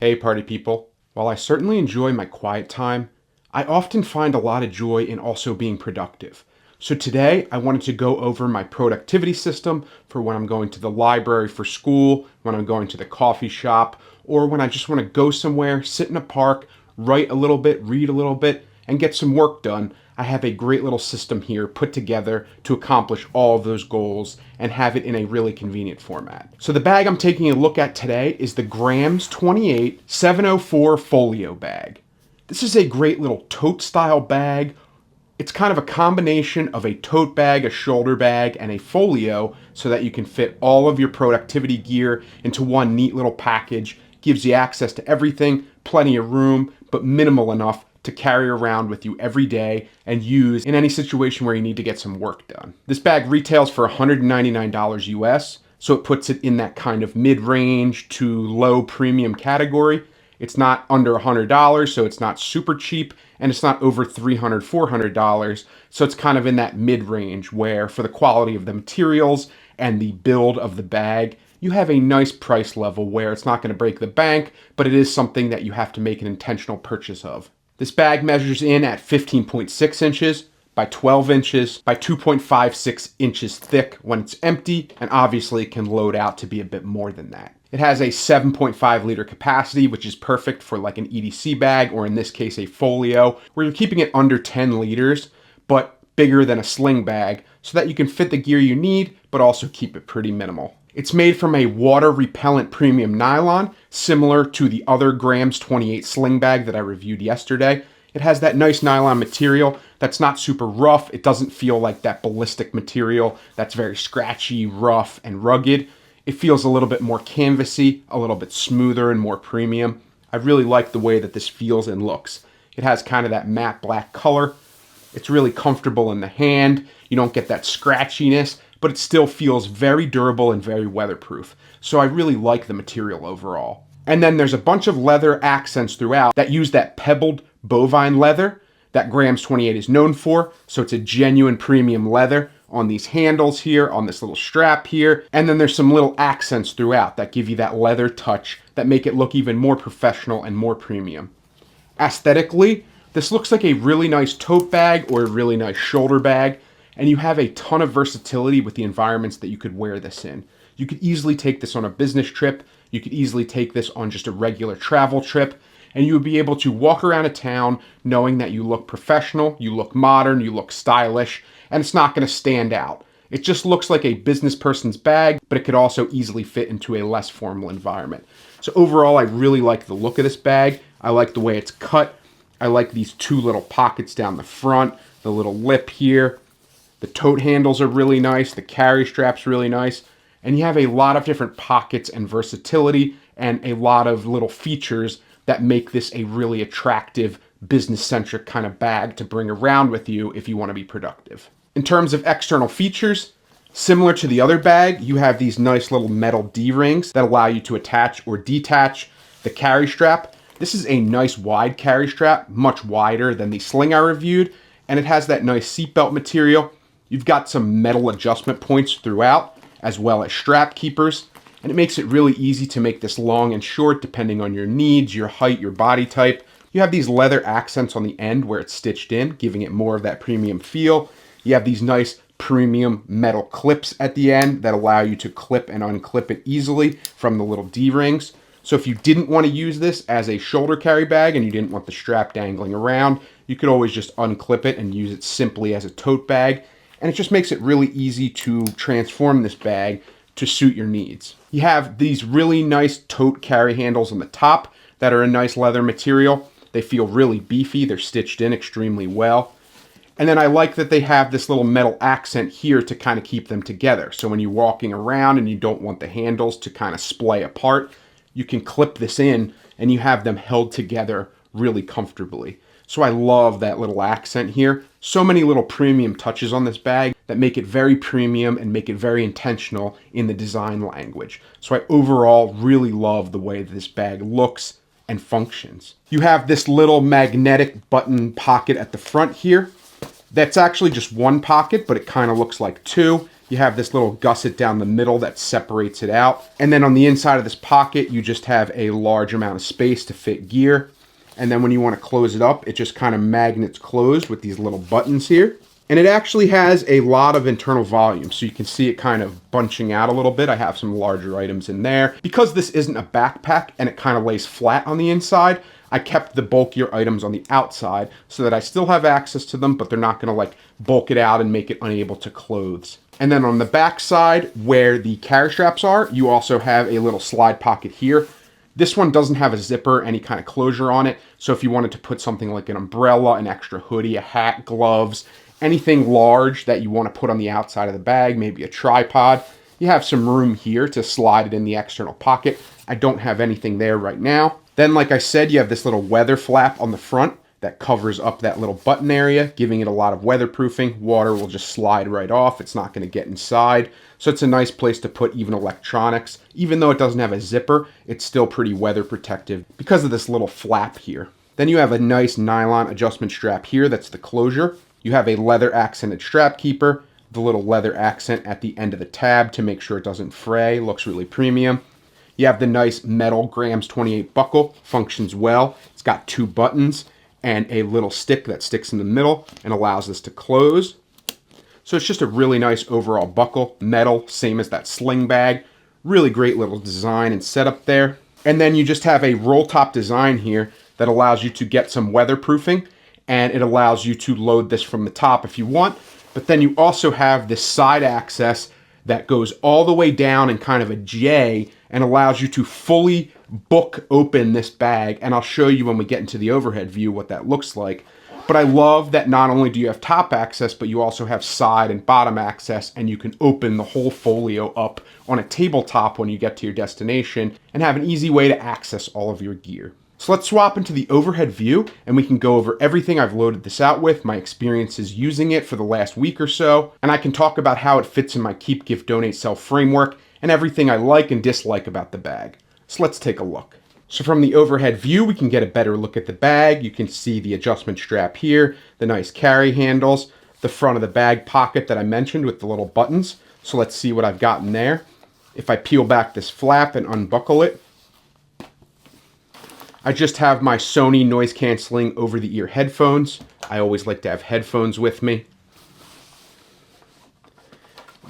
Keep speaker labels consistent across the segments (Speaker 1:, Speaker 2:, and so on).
Speaker 1: Hey party people. While I certainly enjoy my quiet time, I often find a lot of joy in also being productive. So today I wanted to go over my productivity system for when I'm going to the library for school, when I'm going to the coffee shop, or when I just want to go somewhere, sit in a park, write a little bit, read a little bit, and get some work done. I have a great little system here put together to accomplish all of those goals and have it in a really convenient format. So the bag I'm taking a look at today is the Grams28 704 Folio Bag. This is a great little tote style bag. It's kind of a combination of a tote bag, a shoulder bag, and a folio so that you can fit all of your productivity gear into one neat little package. Gives you access to everything, plenty of room, but minimal enough to carry around with you every day and use in any situation where you need to get some work done. This bag retails for $199 US, so it puts it in that kind of mid-range to low premium category. It's not under $100, so it's not super cheap, and it's not over $300, $400, so it's kind of in that mid-range where for the quality of the materials and the build of the bag, you have a nice price level where it's not going to break the bank, but it is something that you have to make an intentional purchase of. This bag measures in at 15.6 inches by 12 inches by 2.56 inches thick when it's empty, and obviously it can load out to be a bit more than that. It has a 7.5 liter capacity, which is perfect for like an EDC bag, or in this case a folio, where you're keeping it under 10 liters, but bigger than a sling bag, so that you can fit the gear you need, but also keep it pretty minimal. It's made from a water-repellent premium nylon, similar to the other Grams28 sling bag that I reviewed yesterday. It has that nice nylon material that's not super rough. It doesn't feel like that ballistic material that's very scratchy, rough, and rugged. It feels a little bit more canvasy, a little bit smoother and more premium. I really like the way that this feels and looks. It has kind of that matte black color. It's really comfortable in the hand. You don't get that scratchiness, but it still feels very durable and very weatherproof. So I really like the material overall. And then there's a bunch of leather accents throughout that use that pebbled bovine leather that Grams28 is known for. So it's a genuine premium leather on these handles here, on this little strap here. And then there's some little accents throughout that give you that leather touch that make it look even more professional and more premium. Aesthetically, this looks like a really nice tote bag or a really nice shoulder bag, and you have a ton of versatility with the environments that you could wear this in. You could easily take this on a business trip. You could easily take this on just a regular travel trip, and you would be able to walk around a town knowing that you look professional, you look modern, you look stylish, and it's not going to stand out. It just looks like a business person's bag, but it could also easily fit into a less formal environment. So overall, I really like the look of this bag. I like the way it's cut. I like these two little pockets down the front, the little lip here. The tote handles are really nice. The carry strap's really nice. And you have a lot of different pockets and versatility and a lot of little features that make this a really attractive, business-centric kind of bag to bring around with you if you want to be productive. In terms of external features, similar to the other bag, you have these nice little metal D-rings that allow you to attach or detach the carry strap. This is a nice wide carry strap, much wider than the sling I reviewed, and it has that nice seatbelt material. You've got some metal adjustment points throughout, as well as strap keepers, and it makes it really easy to make this long and short depending on your needs, your height, your body type. You have these leather accents on the end where it's stitched in, giving it more of that premium feel. You have these nice premium metal clips at the end that allow you to clip and unclip it easily from the little D-rings. So if you didn't want to use this as a shoulder carry bag and you didn't want the strap dangling around, you could always just unclip it and use it simply as a tote bag. And it just makes it really easy to transform this bag to suit your needs. You have these really nice tote carry handles on the top that are a nice leather material. They feel really beefy. They're stitched in extremely well. And then I like that they have this little metal accent here to kind of keep them together. So when you're walking around and you don't want the handles to kind of splay apart, you can clip this in and you have them held together really comfortably. So I love that little accent here. So many little premium touches on this bag that make it very premium and make it very intentional in the design language. So I overall really love the way that this bag looks and functions. You have this little magnetic button pocket at the front here. That's actually just one pocket, but it kind of looks like two. You have this little gusset down the middle that separates it out. And then on the inside of this pocket, you just have a large amount of space to fit gear. And then when you want to close it up, it just kind of magnets closed with these little buttons here. And it actually has a lot of internal volume, so you can see it kind of bunching out a little bit. I have some larger items in there. Because this isn't a backpack and it kind of lays flat on the inside, I kept the bulkier items on the outside so that I still have access to them, but they're not gonna like bulk it out and make it unable to close. And then on the back side where the carry straps are, you also have a little slide pocket here. This one doesn't have a zipper, any kind of closure on it. So if you wanted to put something like an umbrella, an extra hoodie, a hat, gloves, anything large that you want to put on the outside of the bag, maybe a tripod, you have some room here to slide it in the external pocket. I don't have anything there right now. Then, like I said, you have this little weather flap on the front that covers up that little button area, giving it a lot of weatherproofing. Water will just slide right off. It's not going to get inside. So it's a nice place to put even electronics. Even though it doesn't have a zipper, it's still pretty weather protective because of this little flap here. Then you have a nice nylon adjustment strap here. That's the closure. You have a leather accented strap keeper, the little leather accent at the end of the tab to make sure it doesn't fray. Looks really premium. You have the nice metal Grams28 buckle, functions well. It's got 2 buttons and a little stick that sticks in the middle and allows this to close. So it's just a really nice overall buckle, metal, same as that sling bag. Really great little design and setup there. And then you just have a roll top design here that allows you to get some weatherproofing, and it allows you to load this from the top if you want. But then you also have this side access that goes all the way down in kind of a J and allows you to fully book open this bag. And I'll show you when we get into the overhead view what that looks like. But I love that not only do you have top access, but you also have side and bottom access, and you can open the whole folio up on a tabletop when you get to your destination and have an easy way to access all of your gear. So let's swap into the overhead view and we can go over everything I've loaded this out with, my experiences using it for the last week or so, and I can talk about how it fits in my keep, give, donate, sell framework and everything I like and dislike about the bag. So let's take a look. So from the overhead view, we can get a better look at the bag. You can see the adjustment strap here, the nice carry handles, the front of the bag pocket that I mentioned with the little buttons. So let's see what I've got in there. If I peel back this flap and unbuckle it, I just have my Sony noise canceling over-the-ear headphones. I always like to have headphones with me.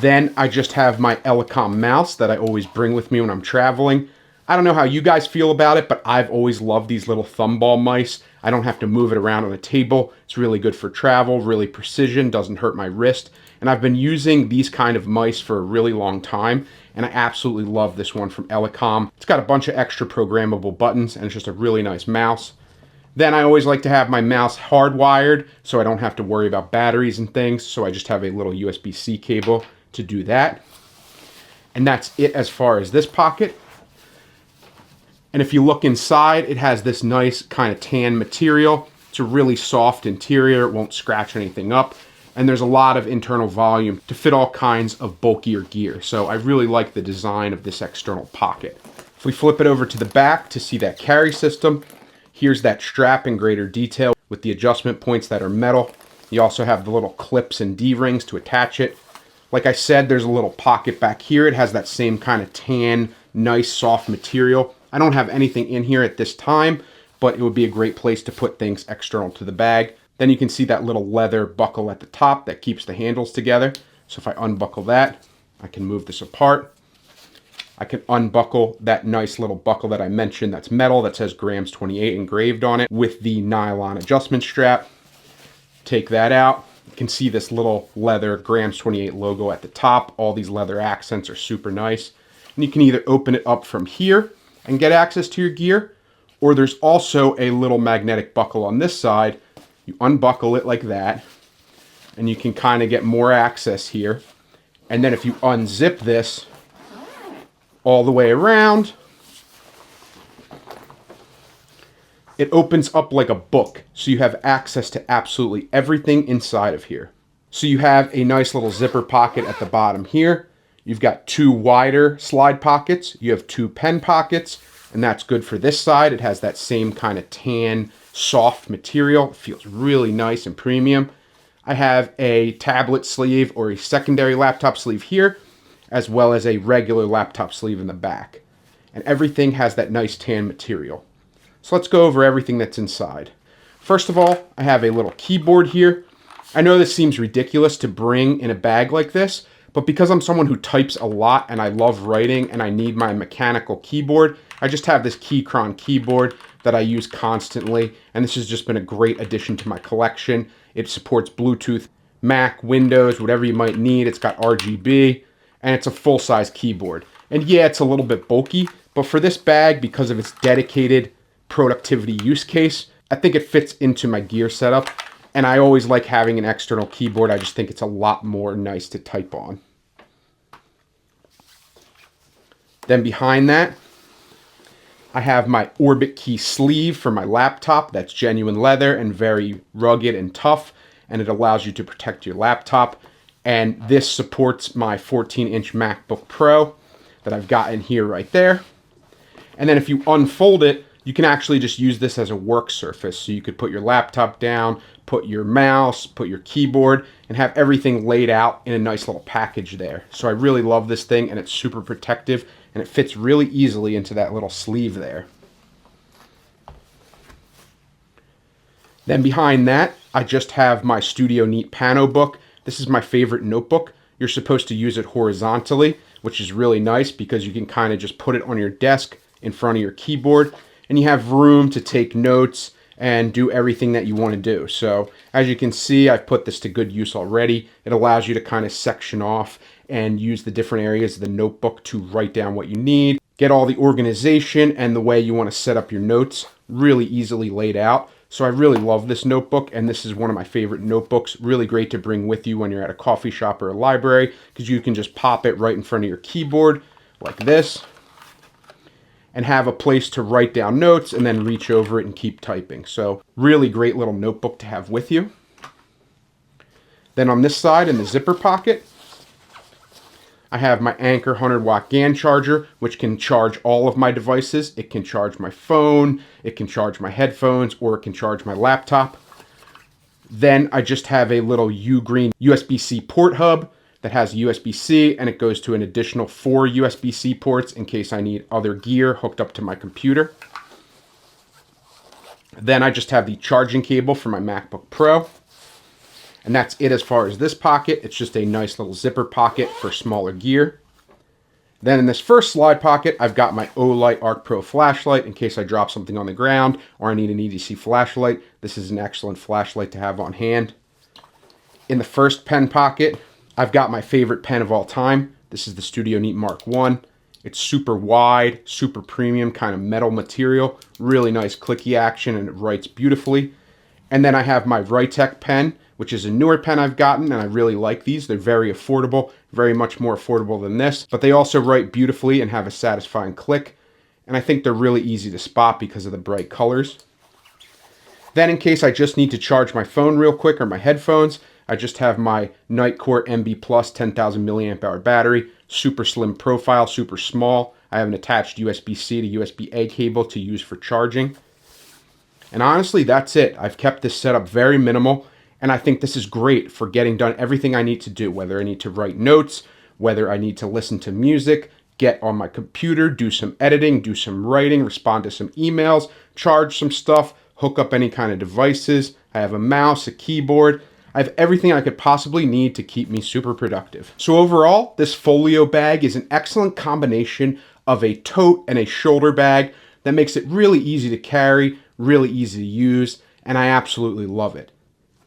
Speaker 1: Then I just have my Elecom mouse that I always bring with me when I'm traveling. I don't know how you guys feel about it, but I've always loved these little thumball mice. I don't have to move it around on a table. It's really good for travel, really precision, doesn't hurt my wrist. And I've been using these kind of mice for a really long time, and I absolutely love this one from Elecom. It's got a bunch of extra programmable buttons, and it's just a really nice mouse. Then I always like to have my mouse hardwired, so I don't have to worry about batteries and things, so I just have a little USB-C cable to do that. And that's it as far as this pocket. And if you look inside, it has this nice kind of tan material. It's a really soft interior. It won't scratch anything up. And there's a lot of internal volume to fit all kinds of bulkier gear. So I really like the design of this external pocket. If we flip it over to the back to see that carry system, here's that strap in greater detail with the adjustment points that are metal. You also have the little clips and D-rings to attach it. Like I said, there's a little pocket back here. It has that same kind of tan, nice, soft material. I don't have anything in here at this time, but it would be a great place to put things external to the bag. Then you can see that little leather buckle at the top that keeps the handles together. So if I unbuckle that, I can move this apart. I can unbuckle that nice little buckle that I mentioned that's metal that says Grams28 engraved on it with the nylon adjustment strap. Take that out. You can see this little leather Grams28 logo at the top. All these leather accents are super nice. And you can either open it up from here and get access to your gear, or there's also a little magnetic buckle on this side. You unbuckle it like that, and you can kind of get more access here. And then if you unzip this all the way around, it opens up like a book, so you have access to absolutely everything inside of here. So you have a nice little zipper pocket at the bottom here. You've got 2 wider slide pockets. You have 2 pen pockets, and that's good for this side. It has that same kind of tan, soft material. It feels really nice and premium. I have a tablet sleeve or a secondary laptop sleeve here, as well as a regular laptop sleeve in the back. And everything has that nice tan material. So let's go over everything that's inside. First of all, I have a little keyboard here. I know this seems ridiculous to bring in a bag like this, but because I'm someone who types a lot and I love writing and I need my mechanical keyboard, I just have this Keychron keyboard that I use constantly, and this has just been a great addition to my collection. It supports Bluetooth, Mac, Windows, whatever you might need. It's got RGB, and it's a full-size keyboard. And yeah, it's a little bit bulky, but for this bag, because of its dedicated productivity use case, I think it fits into my gear setup, and I always like having an external keyboard. I just think it's a lot more nice to type on. Then behind that, I have my Orbit Key sleeve for my laptop. That's genuine leather and very rugged and tough, and it allows you to protect your laptop. And this supports my 14-inch MacBook Pro that I've got in here right there. And then if you unfold it, you can actually just use this as a work surface. So you could put your laptop down, put your mouse, put your keyboard, and have everything laid out in a nice little package there. So I really love this thing, and it's super protective, and it fits really easily into that little sleeve there. Then behind that, I just have my Studio Neat Pano book. This is my favorite notebook. You're supposed to use it horizontally, which is really nice because you can kind of just put it on your desk in front of your keyboard, and you have room to take notes and do everything that you want to do. So as you can see, I've put this to good use already. It allows you to kind of section off and use the different areas of the notebook to write down what you need, get all the organization and the way you want to set up your notes really easily laid out. So I really love this notebook, and this is one of my favorite notebooks. Really great to bring with you when you're at a coffee shop or a library, because you can just pop it right in front of your keyboard like this and have a place to write down notes and then reach over it and keep typing. So really great little notebook to have with you. Then on this side in the zipper pocket, I have my Anker 100-watt GAN charger, which can charge all of my devices. It can charge my phone, it can charge my headphones, or it can charge my laptop. Then I just have a little Ugreen USB-C port hub that has USB-C, and it goes to an additional 4 USB-C ports in case I need other gear hooked up to my computer. Then I just have the charging cable for my MacBook Pro. And that's it as far as this pocket. It's just a nice little zipper pocket for smaller gear. Then in this first slide pocket, I've got my Olight Arc Pro flashlight in case I drop something on the ground or I need an EDC flashlight. This is an excellent flashlight to have on hand. In the first pen pocket, I've got my favorite pen of all time. This is the Studio Neat Mark 1. It's super wide, super premium, kind of metal material. Really nice clicky action, and it writes beautifully. And then I have my Writech pen, which is a newer pen I've gotten, and I really like these. They're very affordable, very much more affordable than this, but they also write beautifully and have a satisfying click. And I think they're really easy to spot because of the bright colors. Then in case I just need to charge my phone real quick or my headphones, I just have my Nightcore MB Plus 10,000 milliamp hour battery, super slim profile, super small. I have an attached USB-C to USB-A cable to use for charging. And honestly, that's it. I've kept this setup very minimal, and I think this is great for getting done everything I need to do, whether I need to write notes, whether I need to listen to music, get on my computer, do some editing, do some writing, respond to some emails, charge some stuff, hook up any kind of devices. I have a mouse, a keyboard. I have everything I could possibly need to keep me super productive. So overall, this Folio bag is an excellent combination of a tote and a shoulder bag that makes it really easy to carry, really easy to use, and I absolutely love it.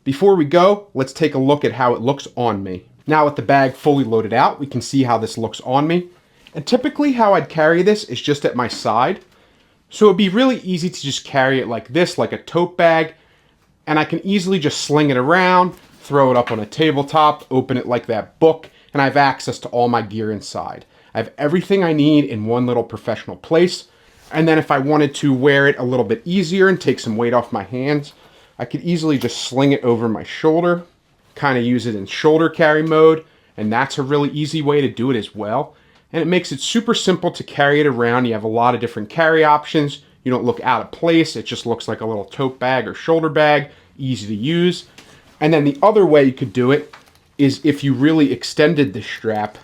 Speaker 1: Before we go, let's take a look at how it looks on me. Now with the bag fully loaded out, we can see how this looks on me. And typically how I'd carry this is just at my side. So it'd be really easy to just carry it like this, like a tote bag, and I can easily just sling it around, throw it up on a tabletop, open it like that book, and I have access to all my gear inside. I have everything I need in one little professional place. And then if I wanted to wear it a little bit easier and take some weight off my hands, I could easily just sling it over my shoulder, kind of use it in shoulder carry mode, and that's a really easy way to do it as well. And it makes it super simple to carry it around. You have a lot of different carry options. You don't look out of place. It just looks like a little tote bag or shoulder bag, easy to use. And then the other way you could do it is if you really extended the strap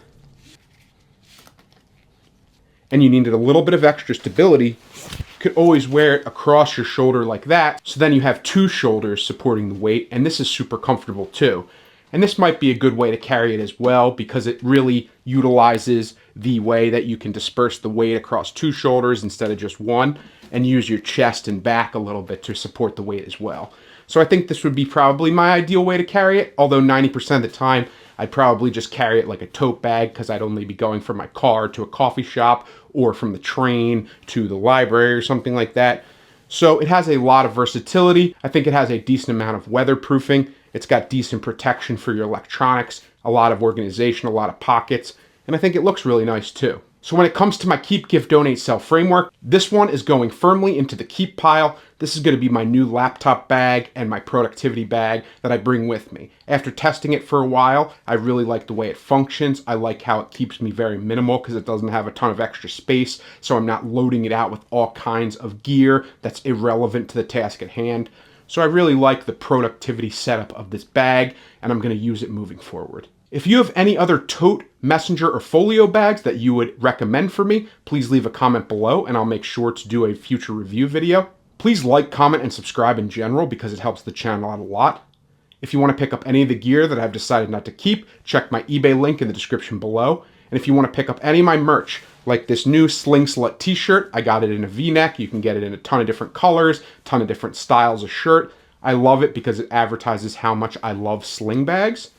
Speaker 1: and you needed a little bit of extra stability, you could always wear it across your shoulder like that. So then you have two shoulders supporting the weight, and this is super comfortable too. And this might be a good way to carry it as well because it really utilizes the way that you can disperse the weight across two shoulders instead of just one, and use your chest and back a little bit to support the weight as well. So I think this would be probably my ideal way to carry it, although 90% of the time I'd probably just carry it like a tote bag because I'd only be going from my car to a coffee shop or from the train to the library or something like that. So it has a lot of versatility. I think it has a decent amount of weatherproofing. It's got decent protection for your electronics, a lot of organization, a lot of pockets, and I think it looks really nice too. So when it comes to my Keep, Give, Donate, Sell framework, this one is going firmly into the keep pile. This is going to be my new laptop bag and my productivity bag that I bring with me. After testing it for a while, I really like the way it functions. I like how it keeps me very minimal because it doesn't have a ton of extra space, so I'm not loading it out with all kinds of gear that's irrelevant to the task at hand. So I really like the productivity setup of this bag, and I'm going to use it moving forward. If you have any other tote, messenger, or folio bags that you would recommend for me, please leave a comment below and I'll make sure to do a future review video. Please like, comment, and subscribe in general because it helps the channel out a lot. If you want to pick up any of the gear that I've decided not to keep, check my eBay link in the description below. And if you want to pick up any of my merch, like this new Sling Slut t-shirt, I got it in a V-neck. You can get it in a ton of different colors, ton of different styles of shirt. I love it because it advertises how much I love sling bags.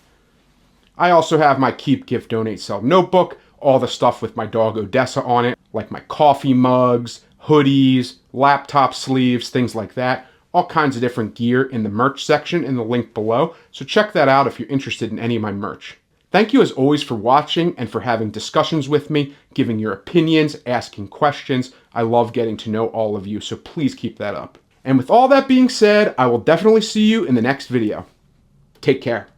Speaker 1: I also have my Keep, Give, Donate, Sell notebook, all the stuff with my dog Odessa on it, like my coffee mugs, hoodies, laptop sleeves, things like that. All kinds of different gear in the merch section in the link below, so check that out if you're interested in any of my merch. Thank you as always for watching and for having discussions with me, giving your opinions, asking questions. I love getting to know all of you, so please keep that up. And with all that being said, I will definitely see you in the next video. Take care.